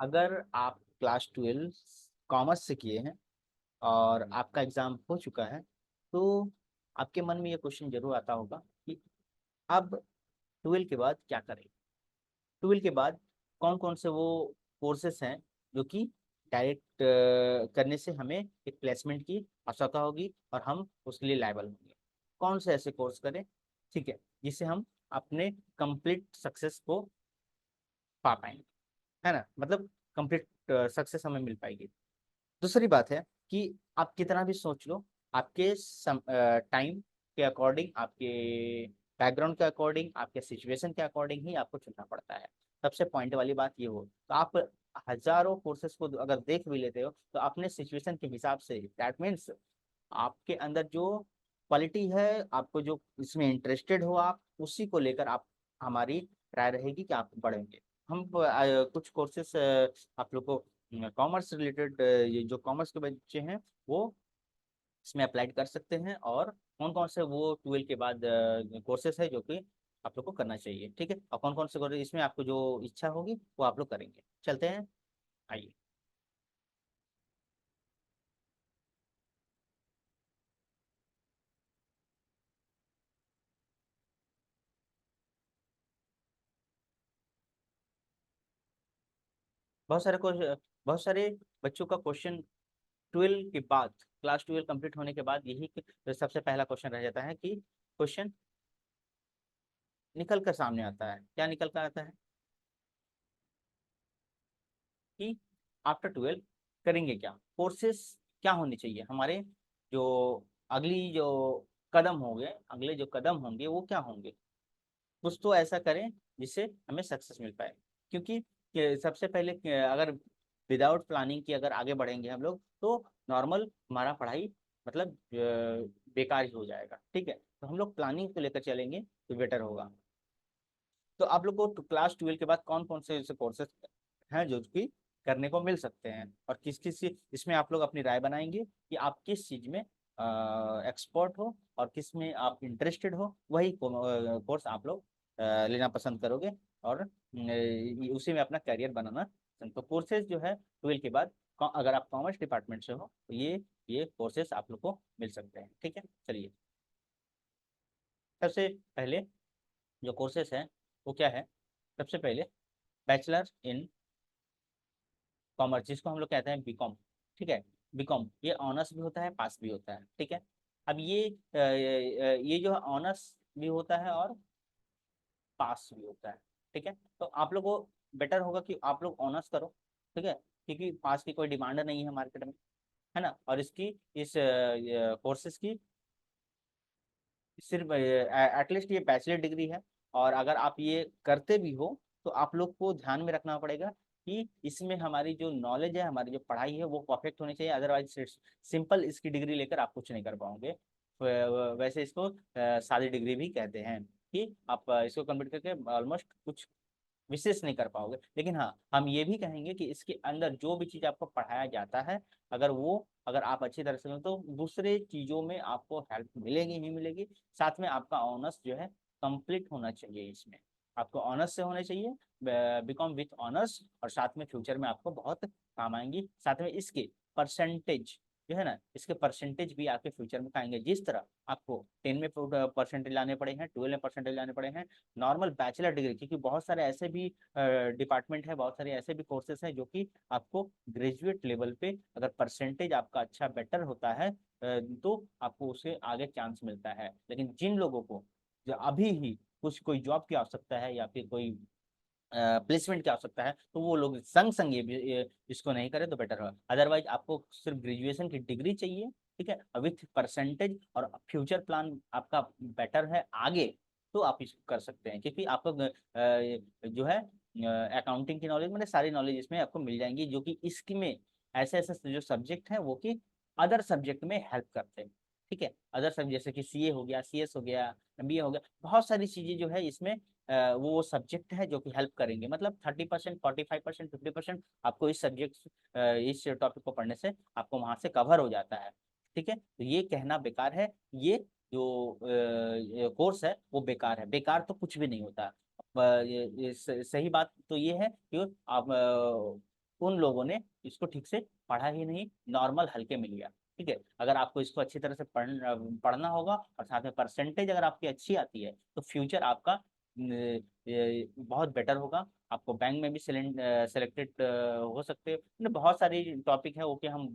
अगर आप class 12 commerce से किए हैं और आपका एग्जाम हो चुका है, तो आपके मन में ये क्वेश्चन जरूर आता होगा कि अब 12 के बाद क्या करें। 12 के बाद कौन कौन से वो कोर्सेस हैं जो कि डायरेक्ट करने से हमें एक प्लेसमेंट की आवश्यकता होगी और हम उसके लिए लायबल होंगे। कौन से ऐसे कोर्स करें, ठीक है, जिससे हम अपने कंप्लीट सक्सेस को पा पाएंगे, है ना, मतलब कंप्लीट सक्सेस हमें मिल पाएगी। दूसरी बात है कि आप कितना भी सोच लो, आपके टाइम के अकॉर्डिंग, आपके बैकग्राउंड के अकॉर्डिंग, आपके सिचुएशन के अकॉर्डिंग ही आपको चुनना पड़ता है। सबसे पॉइंट वाली बात ये हो तो आप हजारों कोर्सेज को अगर देख भी लेते हो तो अपने सिचुएशन के हिसाब से, दैट मीन्स आपके अंदर जो क्वालिटी है, आपको जो इसमें इंटरेस्टेड हो, आप उसी को लेकर आप, हमारी राय रहेगी कि आप बढ़ेंगे। हम कुछ कोर्सेस आप लोग को कॉमर्स रिलेटेड, ये जो कॉमर्स के बच्चे हैं वो इसमें अप्लाई कर सकते हैं, और कौन कौन से वो 12 के बाद कोर्सेस है जो कि आप लोग को करना चाहिए, ठीक है, और कौन कौन से कोर्सेस इसमें आपको जो इच्छा होगी वो आप लोग करेंगे। चलते हैं, आइए। बहुत सारे बहुत सारे बच्चों का क्वेश्चन 12 के बाद, क्लास 12 कंप्लीट होने के बाद यही सबसे पहला क्वेश्चन रह जाता है कि क्वेश्चन निकल कर सामने आता है। क्या निकल कर आता है कि आफ्टर 12 करेंगे क्या, कोर्सेस क्या होने चाहिए हमारे, जो अगली जो कदम होंगे, अगले जो कदम होंगे वो क्या होंगे। कुछ तो ऐसा करें जिससे हमें सक्सेस मिल पाए, क्योंकि सबसे पहले अगर विदाउट प्लानिंग की अगर आगे बढ़ेंगे हम लोग तो नॉर्मल हमारा पढ़ाई मतलब बेकार ही हो जाएगा, ठीक है। तो हम लोग प्लानिंग को लेकर चलेंगे तो बेटर होगा। तो आप लोग को क्लास 12 के बाद कौन कौन से ऐसे कोर्सेज हैं जो कि करने को मिल सकते हैं, और किस किस इसमें आप लोग अपनी राय बनाएंगे कि आप किस चीज में एक्सपर्ट हो और किस में आप इंटरेस्टेड हो, वही कोर्स आप लोग लेना पसंद करोगे, और उसी में अपना करियर बनाना पसंद। तो कोर्सेज जो है 12 के बाद, अगर आप कॉमर्स डिपार्टमेंट से हो तो ये कोर्सेज आप लोग को मिल सकते हैं, ठीक है। चलिए, सबसे पहले जो कोर्सेज हैं वो क्या है। सबसे पहले बैचलर इन कॉमर्स, जिसको हम लोग कहते हैं बीकॉम, ठीक है। बीकॉम ये ऑनर्स भी होता है, पास भी होता है, ठीक है। अब ये जो ऑनर्स भी होता है और पास भी होता है, ठीक है। तो आप लोग को बेटर होगा कि आप लोग ऑनर्स करो, ठीक है, क्योंकि पास की कोई डिमांड नहीं है मार्केट में, है ना। और इसकी इस कोर्सेज की सिर्फ एटलीस्ट ये बैचलर डिग्री है। और अगर आप ये करते भी हो तो आप लोग को ध्यान में रखना पड़ेगा कि इसमें हमारी जो नॉलेज है, हमारी जो पढ़ाई है वो परफेक्ट होनी चाहिए, अदरवाइज सिंपल इसकी डिग्री लेकर आप कुछ नहीं कर पाओगे। वैसे इसको सादी डिग्री भी कहते हैं कि आप इसको कंप्लीट करके ऑलमोस्ट कुछ विशेष नहीं कर पाओगे। लेकिन हाँ, हम ये भी कहेंगे कि इसके अंदर जो भी चीज आपको पढ़ाया जाता है, अगर आप अच्छी तरह से करें तो दूसरे चीजों में आपको हेल्प मिलेगी ही मिलेगी। साथ में आपका ऑनर्स जो है कंप्लीट होना चाहिए, इसमें आपको ऑनर्स से होने चाहिए, बीकॉम विथ ऑनर्स, और साथ में फ्यूचर में आपको बहुत काम आएंगी। साथ में इसके परसेंटेज जो है ना, इसके परसेंटेज भी आपके फ्यूचर में आएंगे। जिस तरह आपको 10 में परसेंटेज लाने पड़े हैं, 12 में परसेंटेज लाने पड़े हैं नॉर्मल बैचलर डिग्री, क्योंकि बहुत सारे ऐसे भी डिपार्टमेंट है, बहुत सारे ऐसे भी कोर्सेज हैं जो कि आपको ग्रेजुएट लेवल पे अगर परसेंटेज आपका अच्छा बेटर होता है तो आपको उसे आगे चांस मिलता है। लेकिन जिन लोगों को जो अभी ही कुछ कोई जॉब की आवश्यकता है या फिर कोई प्लेसमेंट की आवश्यकता है तो वो लोग संग संग इसको नहीं करें तो बेटर होगा। अदरवाइज आपको सिर्फ ग्रेजुएशन की डिग्री चाहिए, ठीक है, विथ परसेंटेज, और फ्यूचर प्लान आपका बेटर है आगे, तो आप इसको कर सकते हैं, क्योंकि आपको जो है अकाउंटिंग की नॉलेज, मतलब सारी नॉलेज इसमें आपको मिल जाएंगी, जो कि इसमें ऐसे ऐसे जो सब्जेक्ट हैं वो कि अदर सब्जेक्ट में हेल्प करते हैं, ठीक है। अदर सब्जेक्ट जैसे कि सीए हो गया, सीएस हो गया, एमबीए हो गया, बहुत सारी चीजें जो है इसमें वो सब्जेक्ट है जो कि हेल्प करेंगे। मतलब 30%, 45%, 50% आपको इस सब्जेक्ट, इस टॉपिक को पढ़ने से आपको वहां से कवर हो जाता है, ठीक है। तो ये कहना बेकार है, ये जो कोर्स है वो बेकार है, बेकार तो कुछ भी नहीं होता। सही बात तो ये है कि आप उन लोगों ने इसको ठीक से पढ़ा ही नहीं, नॉर्मल हल्के में लिया। ठीक है, अगर आपको इसको अच्छी तरह से पढ़ना होगा और साथ में परसेंटेज अगर आपकी अच्छी आती है तो फ्यूचर आपका बहुत बेटर होगा। आपको बैंक में भी सिलेक्टेड हो सकते हो, मतलब बहुत सारी टॉपिक है, ओके हम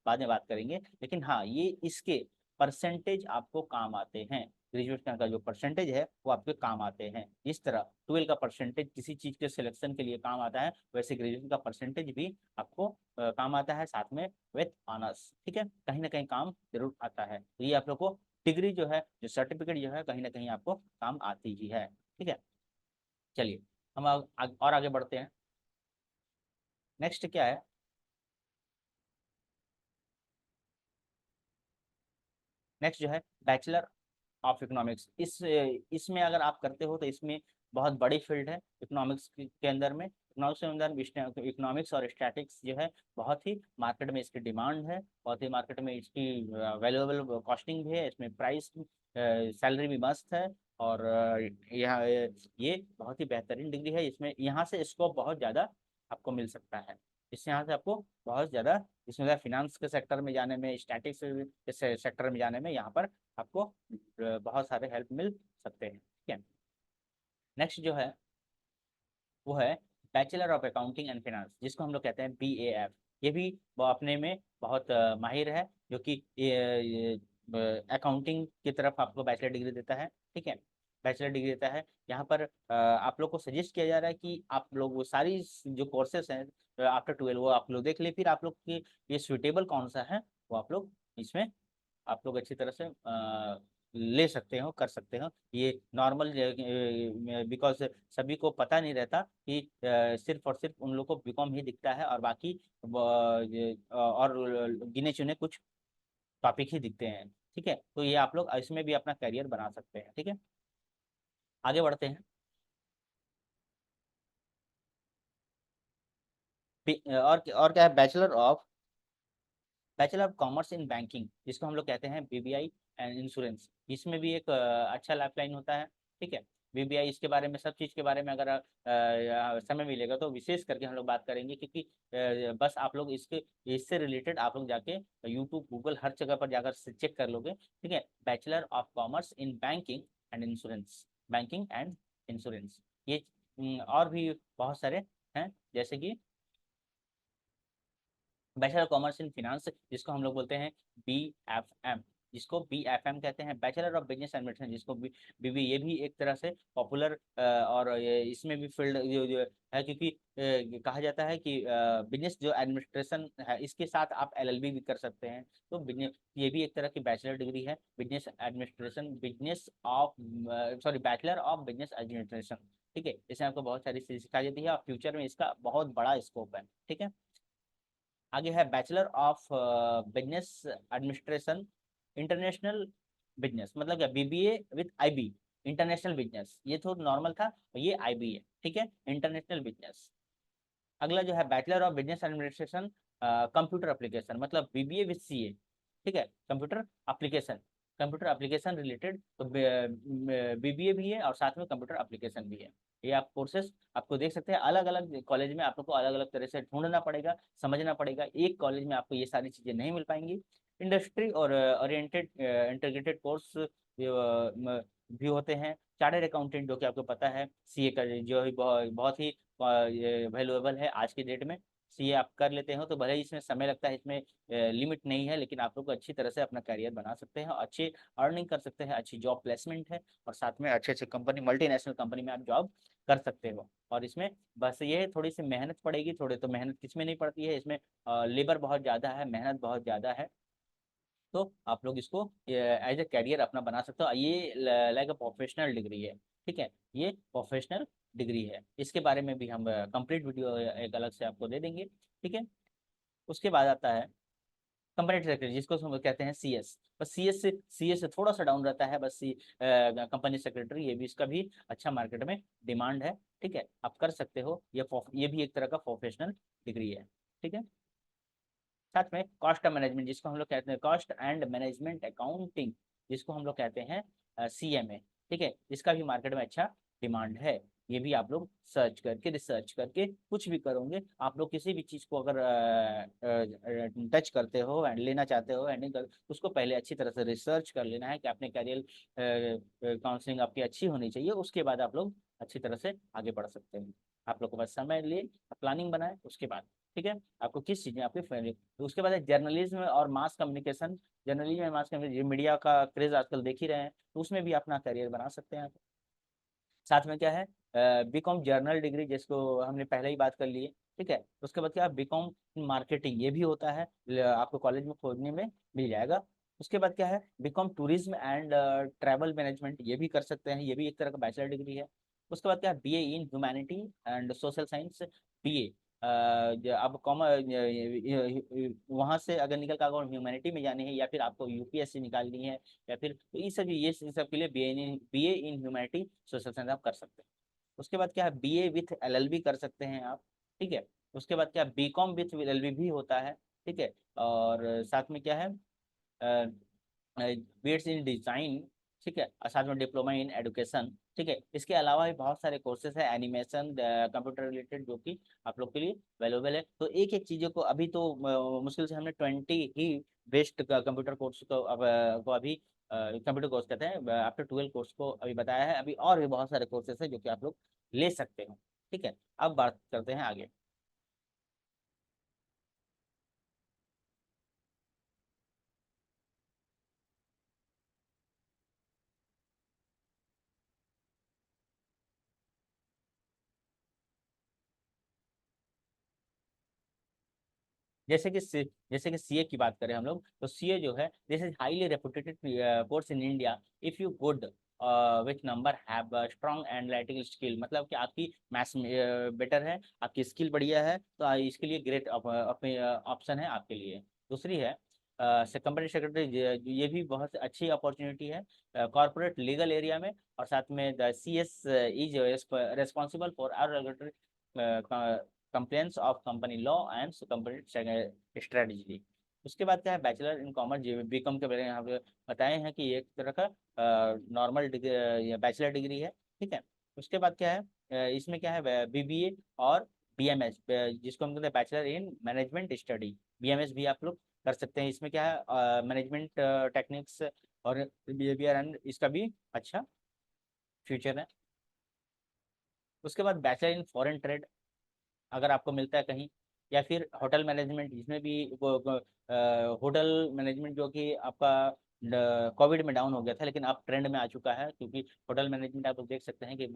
बाद में बात करेंगे। लेकिन हाँ, ये इसके परसेंटेज आपको काम आते हैं। ग्रेजुएशन का जो परसेंटेज है वो आपके काम आते हैं। जिस तरह 12 का परसेंटेज किसी चीज के सिलेक्शन के लिए काम आता है, वैसे ग्रेजुएशन का परसेंटेज भी आपको काम आता है, साथ में विथ ऑनर्स। ठीक है, कहीं ना कहीं काम जरूर आता है। तो ये आप लोग को डिग्री जो है, जो सर्टिफिकेट जो है, कहीं ना कहीं आपको काम आती ही है। ठीक है, चलिए हम और आगे बढ़ते हैं। नेक्स्ट क्या है, नेक्स्ट जो है बैचलर ऑफ इकोनॉमिक्स। इसमें अगर आप करते हो तो इसमें बहुत बड़ी फील्ड है इकोनॉमिक्स के अंदर में। इकोनॉमिक्स के अंदर इकोनॉमिक्स और स्टैटिक्स जो है बहुत ही मार्केट में इसकी डिमांड है, बहुत ही मार्केट में इसकी वैल्यूएबल कॉस्टिंग भी है, इसमें प्राइस सैलरी भी मस्त है। और यहाँ ये बहुत ही बेहतरीन डिग्री है। इसमें यहाँ से स्कोप बहुत ज़्यादा आपको मिल सकता है। इससे यहाँ से आपको बहुत ज़्यादा, इसमें फिनांस के सेक्टर में जाने में, स्टैटिक्स के सेक्टर में जाने में यहाँ पर आपको बहुत सारे हेल्प मिल सकते हैं। ठीक है, नेक्स्ट जो है वो है bachelor of accounting and finance, जिसको हम लोग कहते हैं BAF। ये भी वो अपने में बहुत माहिर है, जो कि अकाउंटिंग की तरफ आपको बैचलर डिग्री देता है। ठीक है, बैचलर डिग्री देता है। यहाँ पर आप लोग को सजेस्ट किया जा रहा है कि आप लोग वो सारी जो कोर्सेस हैं आफ्टर 12 वो आप लोग देख ले, फिर आप लोग की ये सुइटेबल कौन सा है वो आप लोग इसमें आप लोग अच्छी तरह से ले सकते हो, कर सकते हो। ये नॉर्मल, बिकॉज सभी को पता नहीं रहता कि सिर्फ और सिर्फ उन लोग को बीकॉम ही दिखता है, और बाकी और गिने चुने कुछ टॉपिक ही दिखते हैं। ठीक है, तो ये आप लोग इसमें भी अपना करियर बना सकते हैं। ठीक है, आगे बढ़ते हैं। और क्या है, bachelor of commerce in banking, जिसको हम लोग कहते हैं BBI एंड इंश्योरेंस। इसमें भी एक अच्छा लाइफलाइन होता है। ठीक है, BBI, इसके बारे में सब चीज़ के बारे में अगर समय मिलेगा तो विशेष करके हम लोग बात करेंगे, क्योंकि बस आप लोग इससे रिलेटेड आप लोग जाके यूट्यूब, गूगल, हर जगह पर जाकर चेक कर लोगे। ठीक है, bachelor of commerce in banking and insurance, banking and insurance, ये और भी बहुत सारे हैं, जैसे कि bachelor of commerce in finance, जिसको हम लोग बोलते हैं BFM, जिसको BFM कहते हैं। बैचलर ऑफ बिजनेस एडमिनिस्ट्रेशन, जिसको BB, ये भी एक तरह से पॉपुलर, और इसमें भी फील्ड जो है, क्योंकि कहा जाता है कि बिजनेस जो एडमिनिस्ट्रेशन है इसके साथ आप LLB भी कर सकते हैं। तो बिजनेस, ये भी एक तरह की बैचलर डिग्री है, business administration, business of sorry bachelor of business administration. ठीक है, इसमें आपको बहुत सारी चीज़ सिखाई जाती है और फ्यूचर में इसका बहुत बड़ा स्कोप है। ठीक है, आगे है bachelor of business administration international business, मतलब क्या, BBA with IB, international business. ये तो नॉर्मल था, ये IB है। ठीक है, इंटरनेशनल बिजनेस। अगला जो है bachelor of business administration computer application, मतलब BBA विद CA। ठीक है, computer application, computer application related, तो BBA भी है और साथ में कंप्यूटर एप्लीकेशन भी है। ये आप कोर्सेस आपको देख सकते हैं, अलग अलग कॉलेज में आप लोग को अलग अलग तरह से ढूंढना पड़ेगा, समझना पड़ेगा। एक कॉलेज में आपको ये सारी चीज़ें नहीं मिल पाएंगी। इंडस्ट्री और ओरिएंटेड इंटीग्रेटेड कोर्स भी होते हैं। चार्टर्ड अकाउंटेंट, जो कि आपको पता है, CA का जो है बहुत ही वैल्यूएबल है आज की डेट में। CA आप कर लेते हो तो भले ही इसमें समय लगता है, इसमें लिमिट नहीं है, लेकिन आप लोग को अच्छी तरह से अपना करियर बना सकते हैं, और अच्छी अर्निंग कर सकते हैं, अच्छी जॉब प्लेसमेंट है, और साथ में अच्छे अच्छे कंपनी, मल्टीनेशनल कंपनी में आप जॉब कर सकते हो। और इसमें बस ये थोड़ी सी मेहनत पड़ेगी, थोड़े तो मेहनत किसमें नहीं पड़ती है, इसमें लेबर बहुत ज़्यादा है, मेहनत बहुत ज़्यादा है। तो आप लोग इसको एज ए कैरियर अपना बना सकते हो। ये लाइक अ प्रोफेशनल डिग्री है। ठीक है, ये प्रोफेशनल डिग्री है। इसके बारे में भी हम कंप्लीट वीडियो एक अलग से आपको दे देंगे। ठीक है, उसके बाद आता है कंपनी सेक्रेटरी, जिसको हम कहते हैं CS। बस CS से थोड़ा सा डाउन रहता है, बस कंपनी सेक्रेटरी, ये भी, इसका भी अच्छा मार्केट में डिमांड है। ठीक है, आप कर सकते हो, ये भी एक तरह का प्रोफेशनल डिग्री है। ठीक है, साथ में कॉस्ट मैनेजमेंट, जिसको हम लोग कहते हैं कॉस्ट एंड मैनेजमेंट अकाउंटिंग, जिसको हम लोग कहते हैं CMA। ठीक है, इसका भी मार्केट में अच्छा डिमांड है। ये भी आप लोग सर्च करके रिसर्च करके कुछ भी करोगे, आप लोग किसी भी चीज़ को अगर टच करते हो एंड लेना चाहते हो एंड उसको पहले अच्छी तरह से रिसर्च कर लेना है कि अपने करियर काउंसलिंग आपकी अच्छी होनी चाहिए, उसके बाद आप लोग अच्छी तरह से आगे बढ़ सकते हैं। आप लोग को बस समय लिए प्लानिंग बनाए उसके बाद, ठीक है। आपको किस चीज़ में आपकी फैमिली, तो उसके बाद है जर्नलिज्म और मास कम्युनिकेशन। जर्नलिज्म में मास कम्युनिकेशन, मीडिया का क्रेज आजकल देख ही रहे हैं, तो उसमें भी अपना करियर बना सकते हैं आप। साथ में क्या है, बीकॉम जर्नल डिग्री, जिसको हमने पहले ही बात कर ली है, ठीक है। उसके बाद क्या है, बीकॉम मार्केटिंग, ये भी होता है, आपको कॉलेज में खोजने में मिल जाएगा। उसके बाद क्या है, BCom tourism and travel management, ये भी कर सकते हैं, ये भी एक तरह का बैचलर डिग्री है। उसके बाद क्या है, BA in humanity and social science, BA. अब कॉमर्स वहाँ से अगर निकल कर अगर ह्यूमैनिटी में जानी है, या फिर आपको यूपीएससी निकालनी है, या फिर तो ये सब के लिए BA in humanity social science आप कर सकते हैं। उसके बाद क्या है, बीए विथ एलएलबी कर सकते हैं आप, ठीक है। उसके बाद क्या, बीकॉम विथ एलएलबी भी होता है, ठीक है। और साथ में क्या है, बीएड्स इन डिजाइन, ठीक है, और साथ में डिप्लोमा इन एजुकेशन, ठीक है। इसके अलावा भी बहुत सारे कोर्सेज है एनिमेशन कंप्यूटर रिलेटेड, जो कि आप लोग के लिए वैल्यूएबल है। तो एक एक चीज़ों को अभी तो मुश्किल से हमने 20 ही बेस्ट कंप्यूटर कोर्स को अभी कंप्यूटर कोर्स कहते हैं आफ्टर 12 कोर्स को अभी बताया है। अभी और भी बहुत सारे कोर्सेज है जो कि आप लोग ले सकते हो, ठीक है। अब बात करते हैं आगे। जैसे कि सीए की बात करें हम लोग, तो सीए जो है, this is highly reputed course in India if you good which number have strong analytical skill, मतलब कि आपकी मैथ्स बेटर है, आपकी स्किल बढ़िया है, तो इसके लिए ग्रेट ऑप्शन है आपके लिए। दूसरी है कंपनी सेक्रेटरी, ये भी बहुत अच्छी अपॉर्चुनिटी है कॉर्पोरेट लीगल एरिया में। और साथ में the C S is responsible for our regulatory complaints of company law and company strategy. उसके बाद क्या है, बैचलर इन कॉमर्स, बीकॉम के बारे में यहाँ पे बताए हैं कि ये एक तरह का नॉर्मल डिग्री बैचलर डिग्री है, ठीक है। उसके बाद क्या है, इसमें क्या है, बीबीए और बीएमएस, जिसको हम कहते हैं bachelor in management study, BMS भी आप लोग कर सकते हैं। इसमें क्या है, मैनेजमेंट टेक्निक्स और बिहेवियर एंड इसका भी अच्छा फ्यूचर है। उसके बाद बैचलर इन फॉरेन ट्रेड, अगर आपको मिलता है कहीं, या फिर होटल मैनेजमेंट, जिसमें भी होटल मैनेजमेंट जो कि आपका कोविड में डाउन हो गया था, लेकिन अब ट्रेंड में आ चुका है, क्योंकि होटल मैनेजमेंट आप लोग देख सकते हैं कि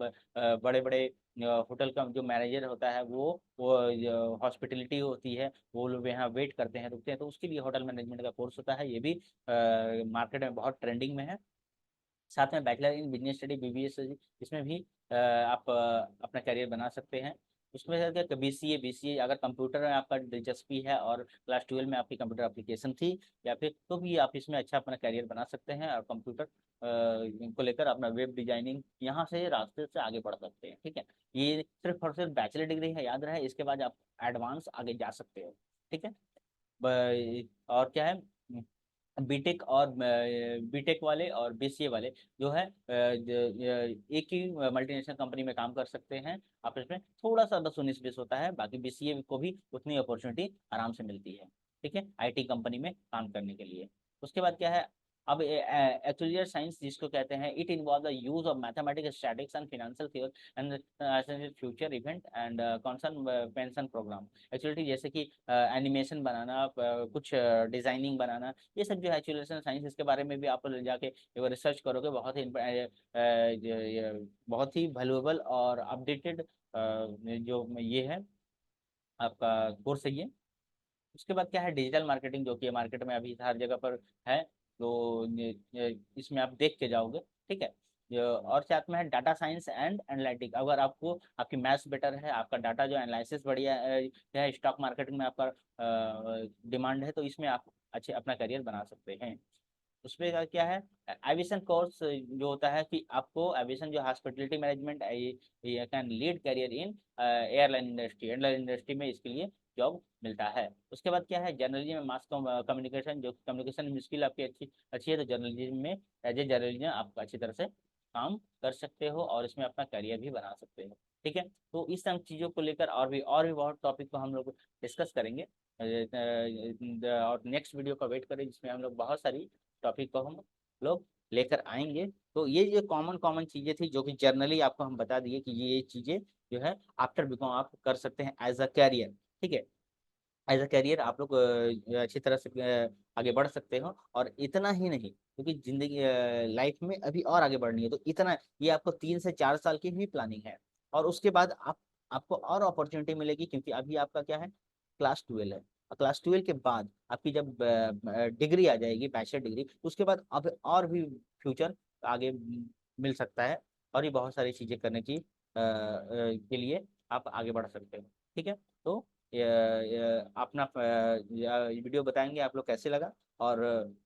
बड़े बड़े होटल का जो मैनेजर होता है वो हॉस्पिटलिटी होती है, वो लोग यहाँ वेट करते हैं, रुकते हैं, तो उसके लिए होटल मैनेजमेंट का कोर्स होता है, ये भी मार्केट में बहुत ट्रेंडिंग में है। साथ में bachelor in business study BBS, इसमें भी आप अपना करियर बना सकते हैं। उसमें से बीसीए अगर कंप्यूटर में आपका दिलचस्पी है और क्लास 12 में आपकी कंप्यूटर एप्लीकेशन थी, या फिर तो भी आप इसमें अच्छा अपना करियर बना सकते हैं, और कंप्यूटर को लेकर अपना वेब डिजाइनिंग यहाँ से रास्ते से आगे बढ़ सकते हैं, ठीक है। ये सिर्फ और सिर्फ बैचलर डिग्री है, याद रहे, इसके बाद आप एडवांस आगे जा सकते हो, ठीक है। और क्या है, बीटेक और बीटेक वाले और बीसीए वाले जो है एक ही मल्टीनेशनल कंपनी में काम कर सकते हैं। आप इसमें थोड़ा सा बस 19-20 होता है, बाकी बीसीए को भी उतनी अपॉर्चुनिटी आराम से मिलती है, ठीक है, आईटी कंपनी में काम करने के लिए। उसके बाद क्या है, अब एक्चुअलियर साइंस जिसको कहते हैं, it involve the use of mathematics, statics and financial theory and future event and concern pension program. Actually जैसे कि एनिमेशन बनाना, कुछ डिजाइनिंग बनाना, ये सब जो है एक्चुअली साइंस, इसके बारे में भी आप जाके एक बार रिसर्च करोगे, बहुत ही वैल्यूएबल और अपडेटेड जो ये है आपका कोर्स है ये। उसके बाद क्या है, डिजिटल मार्केटिंग, जो कि मार्केट में अभी हर जगह पर है, तो इसमें आप देख के जाओगे, ठीक है। और साथ में है डाटा साइंस एंड एनालिटिक, अगर आपको आपकी मैथ्स बेटर है, आपका डाटा जो एनालिसिस बढ़िया है, स्टॉक मार्केटिंग में आपका डिमांड है, तो इसमें आप अच्छे अपना करियर बना सकते हैं। उसमें क्या है, एविएशन कोर्स जो होता है कि आपको एविएशन जो hospitality management can lead career in airline industry में इसके लिए जॉब मिलता है। उसके बाद क्या है, जर्नलिज्म में मास कम्युनिकेशन, जो कम्युनिकेशन स्किल आपकी अच्छी अच्छी है, तो जर्नलिज्म में एज ए जर्नलिज्म आप अच्छी तरह से काम कर सकते हो और इसमें अपना करियर भी बना सकते हो। ठीक है, तो इस सब चीज़ों को लेकर और भी बहुत टॉपिक को हम लोग डिस्कस करेंगे। और नेक्स्ट वीडियो का वेट करें, जिसमें हम लोग बहुत सारी टॉपिक को हम लोग लेकर आएंगे। तो ये कॉमन कॉमन चीज़ें थी जो कि जर्नली आपको हम बता दिए कि ये चीज़ें जो है आफ्टर बीकॉम आप कर सकते हैं एज अ कैरियर। ठीक है, एज अ करियर आप लोग अच्छी तरह से आगे बढ़ सकते हो। और इतना ही नहीं, क्योंकि जिंदगी लाइफ में अभी और आगे बढ़नी है, तो इतना ये आपको 3 से 4 साल की भी प्लानिंग है। और उसके बाद आपको और अपॉर्चुनिटी मिलेगी, क्योंकि अभी आपका क्या है, क्लास 12 है। और क्लास 12 के बाद आपकी जब डिग्री आ जाएगी, बैचलर डिग्री, उसके बाद अब और भी फ्यूचर आगे मिल सकता है। और ये बहुत सारी चीजें करने की के लिए आप आगे बढ़ सकते हो। ठीक है, तो अपना वीडियो बताएंगे आप लोग कैसे लगा। और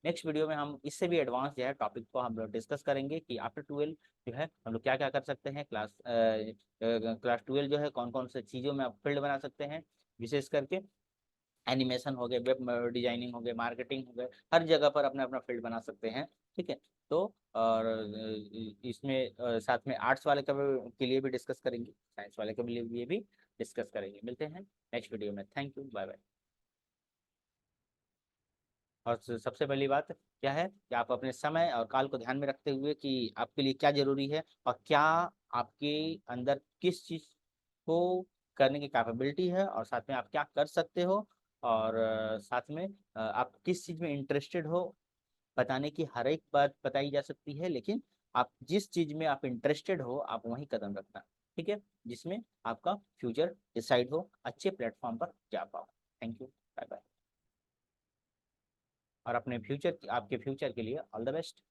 नेक्स्ट वीडियो में हम इससे भी एडवांस जो है टॉपिक को हम लोग डिस्कस करेंगे कि आफ्टर 12 जो है हम लोग क्या क्या कर सकते हैं। क्लास 12 जो है कौन कौन से चीज़ों में आप फील्ड बना सकते हैं, विशेष करके एनिमेशन हो गए, वेब डिजाइनिंग हो गए, मार्केटिंग हो गए, हर जगह पर अपना अपना फील्ड बना सकते हैं। ठीक है, तो और इसमें साथ में आर्ट्स वाले के लिए भी डिस्कस करेंगे, साइंस वाले के लिए भी डिस्कस करेंगे। मिलते हैं नेक्स्ट वीडियो में। Thank you, bye bye. और सबसे पहली बात क्या है कि आप अपने समय और काल को ध्यान में रखते हुए कि आपके लिए क्या जरूरी है और क्या आपके अंदर किस चीज को करने की कैपेबिलिटी है, और साथ में आप क्या कर सकते हो, और साथ में आप किस चीज में इंटरेस्टेड हो। बताने की हर एक बात बताई जा सकती है, लेकिन आप जिस चीज में आप इंटरेस्टेड हो आप वहीं कदम रखना। ठीक है, जिसमें आपका फ्यूचर डिसाइड हो, अच्छे प्लेटफॉर्म पर जा पाओ। Thank you, bye bye. और अपने फ्यूचर आपके फ्यूचर के लिए ऑल द बेस्ट।